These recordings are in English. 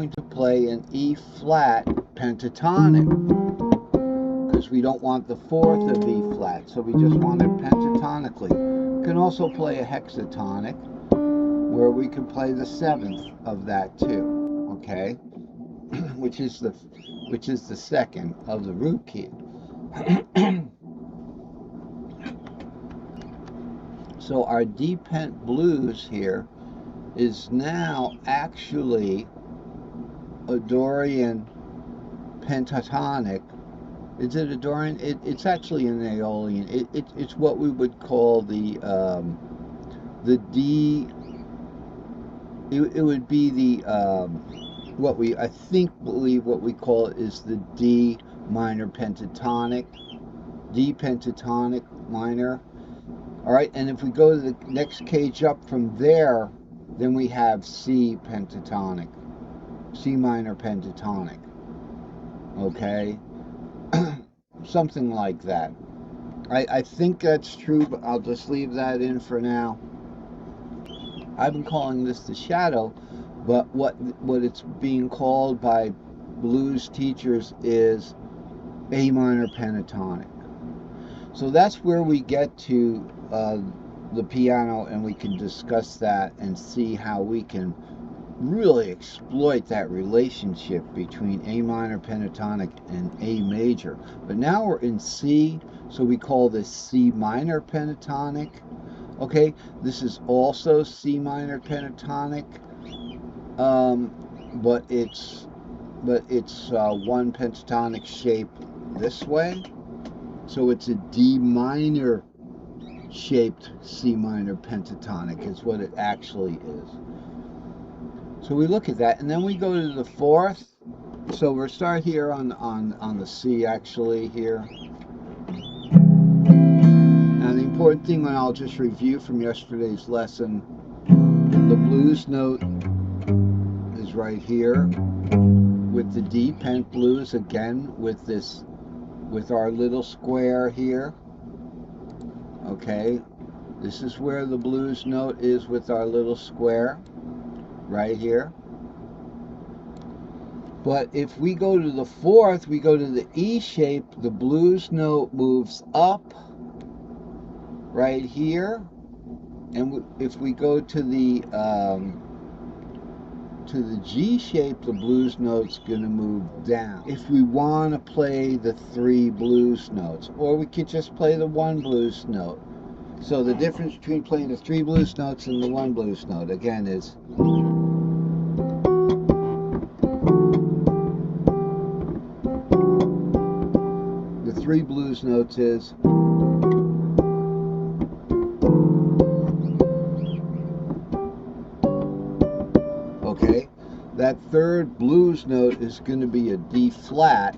going to play an E flat pentatonic, because we don't want the fourth of E flat, so we just want it pentatonically. We can also play a hexatonic, where we can play the seventh of that too, okay? which is the second of the root key. So our D Pent Blues here is now actually a Dorian pentatonic. Is it a Dorian? It's actually an Aeolian. It's what we would call the D. It would be the what we believe what we call it is the D minor pentatonic, D pentatonic minor. All right, and if we go to the next cage up from there, then we have C pentatonic, C minor pentatonic. Okay, something like that. I think that's true, but I'll just leave that in for now. I've been calling this the shadow, but what it's being called by blues teachers is A minor pentatonic. So that's where we get to the piano, and we can discuss that and see how we can really exploit that relationship between A minor pentatonic and A major. But now we're in C, so we call this C minor pentatonic. Okay, this is also C minor pentatonic, but it's one pentatonic shape this way. So it's a D minor shaped C minor pentatonic is what it actually is. So we look at that, and then we go to the fourth. So we'll start here on the C actually here. Now the important thing, and I'll just review from yesterday's lesson, the blues note is right here with the D Pent Blues, again with our little square here. Okay, this is where the blues note is with our little square right here. But if we go to the fourth, we go to the E shape, the blues note moves up right here, and if we go to the G shape, the blues note's going to move down. If we want to play the three blues notes, or we could just play the one blues note. So the difference between playing the three blues notes and the one blues note, again, is the three blues notes is okay. That third blues note is going to be a D flat,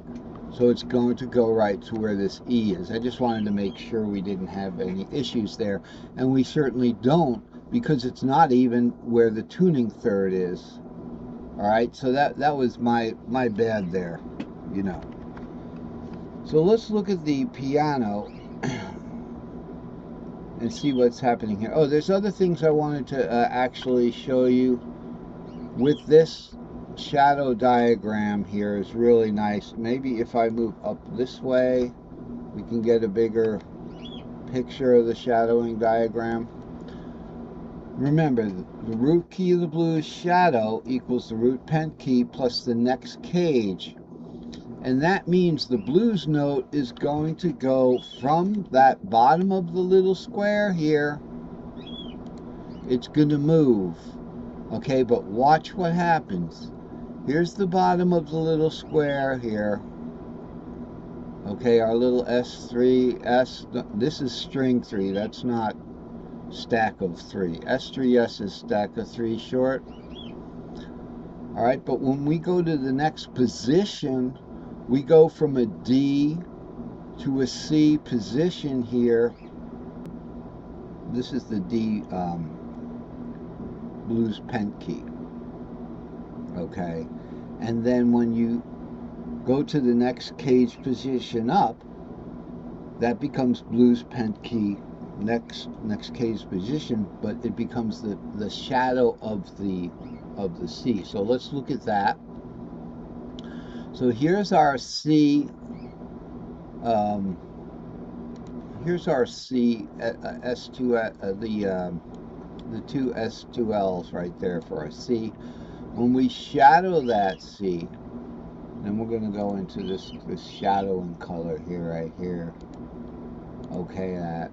so it's going to go right to where this E is. I just wanted to make sure we didn't have any issues there, and we certainly don't, because it's not even where the tuning third is. All right, so that was my bad there, you know. So let's look at the piano and see what's happening here. Oh, there's other things I wanted to actually show you. With this shadow diagram here is really nice. Maybe if I move up this way, we can get a bigger picture of the shadowing diagram. Remember, the root key of the blues shadow equals the root pent key plus the next cage. And that means the blues note is going to go from that bottom of the little square here. It's going to move. Okay, but watch what happens. Here's the bottom of the little square here. Okay, our little S3, this is string 3, that's not stack of 3. S3S is stack of 3 short. Alright, but when we go to the next position, we go from a D to a C position here. This is the D blues pent key. Okay, and then when you go to the next cage position up, that becomes blues pent key next cage position, but it becomes the shadow of the C. So let's look at that. So here's our C. Here's our C S2 the two S2Ls right there for our C. When we shadow that C, then we're going to go into this shadowing color here, right here. Okay, that.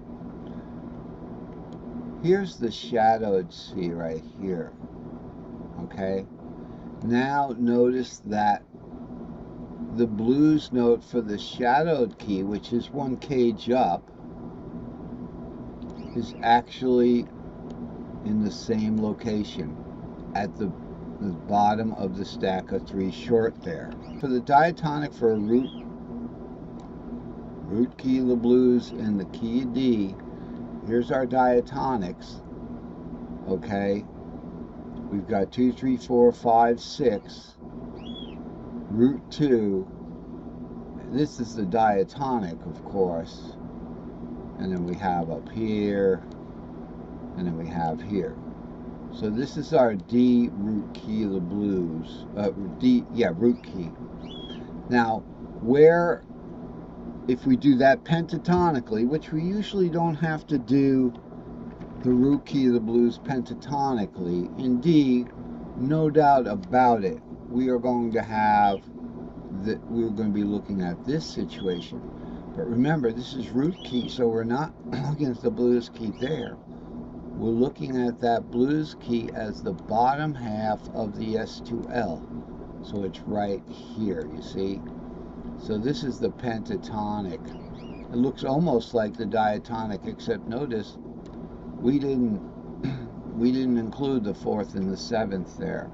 Here's the shadowed C right here. Okay. Now notice that the blues note for the shadowed key, which is one cage up, is actually in the same location at the bottom of the stack of 3 short there. For the diatonic for a root key of the blues and the key of D, here's our diatonics. Okay, we've got 2, 3, 4, 5, 6, root 2. This is the diatonic, of course, and then we have up here, and then we have here. So this is our D root key of the blues. Root key. Now, where, if we do that pentatonically, which we usually don't have to do the root key of the blues pentatonically, in D, no doubt about it, we are going to have that. We're going to be looking at this situation. But remember, this is root key, so we're not looking at the blues key there. We're looking at that blues key as the bottom half of the S2L. So it's right here, you see? So this is the pentatonic. It looks almost like the diatonic, except notice we didn't include the 4th and the 7th there.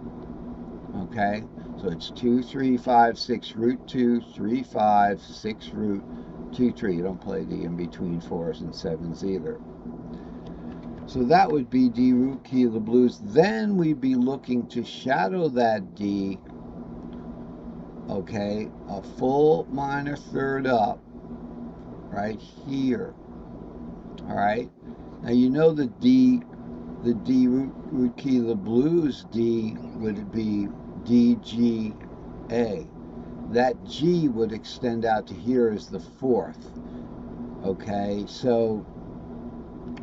Okay? So it's 2, 3, 5, 6, root 2, 3, 5, 6, root 2, 3. You don't play the in-between 4s and 7s either. So that would be D root key of the blues. Then we'd be looking to shadow that D, okay, a full minor third up, right here. All right. Now you know the D root key of the blues D would be D, G, A. That G would extend out to here as the 4th. Okay, so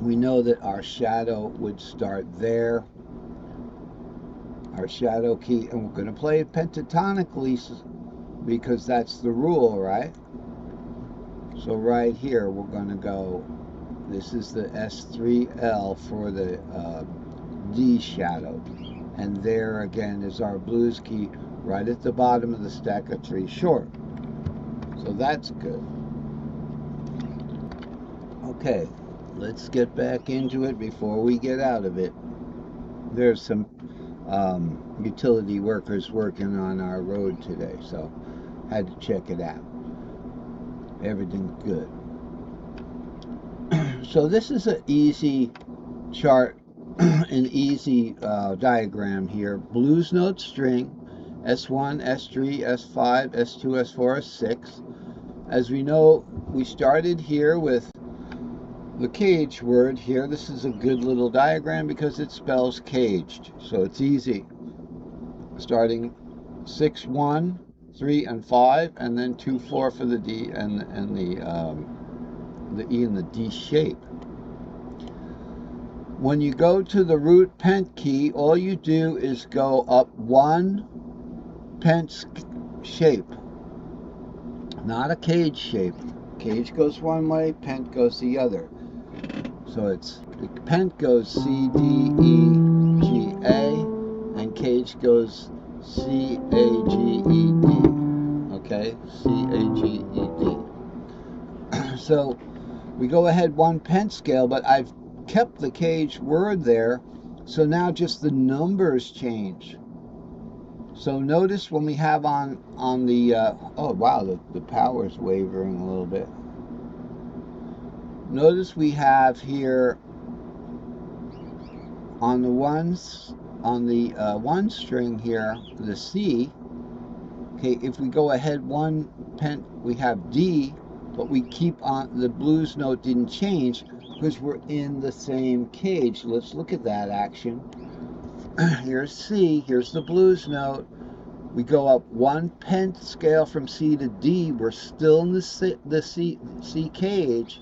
we know that our shadow would start there, our shadow key, and we're going to play it pentatonically because that's the rule, right? So right here we're going to go, this is the S3L for the D shadow, and there again is our blues key right at the bottom of the stack of 3 short. So that's good. Okay, let's get back into it before we get out of it. There's some utility workers working on our road today, so had to check it out. Everything's good. So this is an easy chart, an easy diagram here. Blues note string, S1, S3, S5, S2, S4, S6. As we know, we started here with the cage word here. This is a good little diagram because it spells caged, so it's easy. Starting 6, 1, 3, and 5, and then 2, 4 for the D and the E and the D shape. When you go to the root pent key, all you do is go up 1 Pents shape, not a cage shape. Cage goes one way, pent goes the other. So it's the pent goes C, D, E, G, A, and cage goes C, A, G, E, D. Okay, C, A, G, E, D. So we go ahead 1 pent scale, but I've kept the cage word there, so now just the numbers change. So notice when we have on the oh wow, the power's wavering a little bit. Notice we have here on the ones, on the 1 string here, the C. Okay, if we go ahead 1 pent, we have D, but we keep on, the blues note didn't change because we're in the same cage. Let's look at that action. Here's C, here's the blues note. We go up one pent scale from C to D. We're still in the C cage.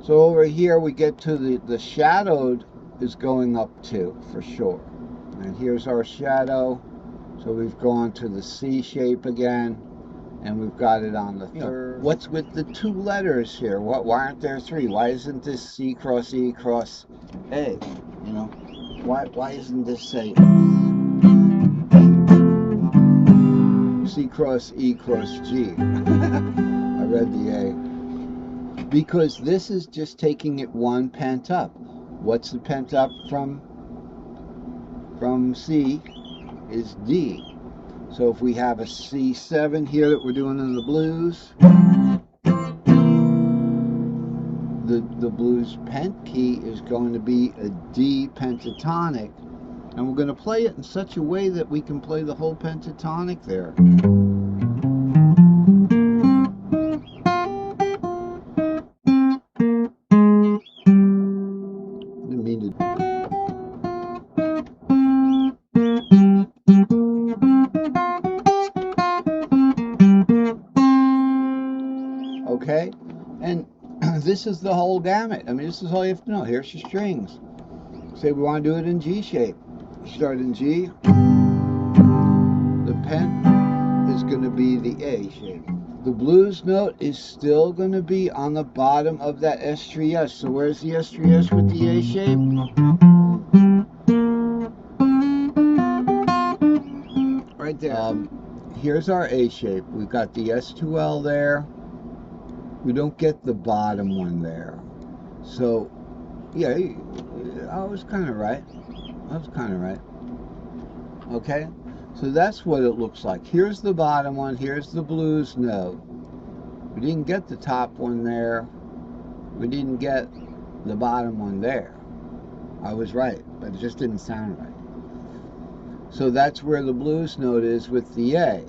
So over here we get to the shadowed is going up 2 for sure. And here's our shadow. So we've gone to the C shape again, and we've got it on the third. What's with the 2 letters here? Why aren't there 3? Why isn't this C cross E cross A? You know, why isn't this say C cross E cross G? I read the A. Because this is just taking it 1 pent up. What's the pent up from C is D. So if we have a C7 here that we're doing in the blues, the blues pent key is going to be a D pentatonic, and we're going to play it in such a way that we can play the whole pentatonic there. Didn't mean to. Okay, and this is the whole gamut. I mean, this is all you have to know. Here's your strings. Say we want to do it in G shape. Start in G. The pent is going to be the A shape. The blues note is still going to be on the bottom of that S3S. So where's the S3S with the A shape? Right there. Here's our A shape. We've got the S2L there. We don't get the bottom one there. So, yeah, I was kind of right. Okay? So that's what it looks like. Here's the bottom one. Here's the blues note. We didn't get the top one there. We didn't get the bottom one there. I was right, but it just didn't sound right. So that's where the blues note is with the A.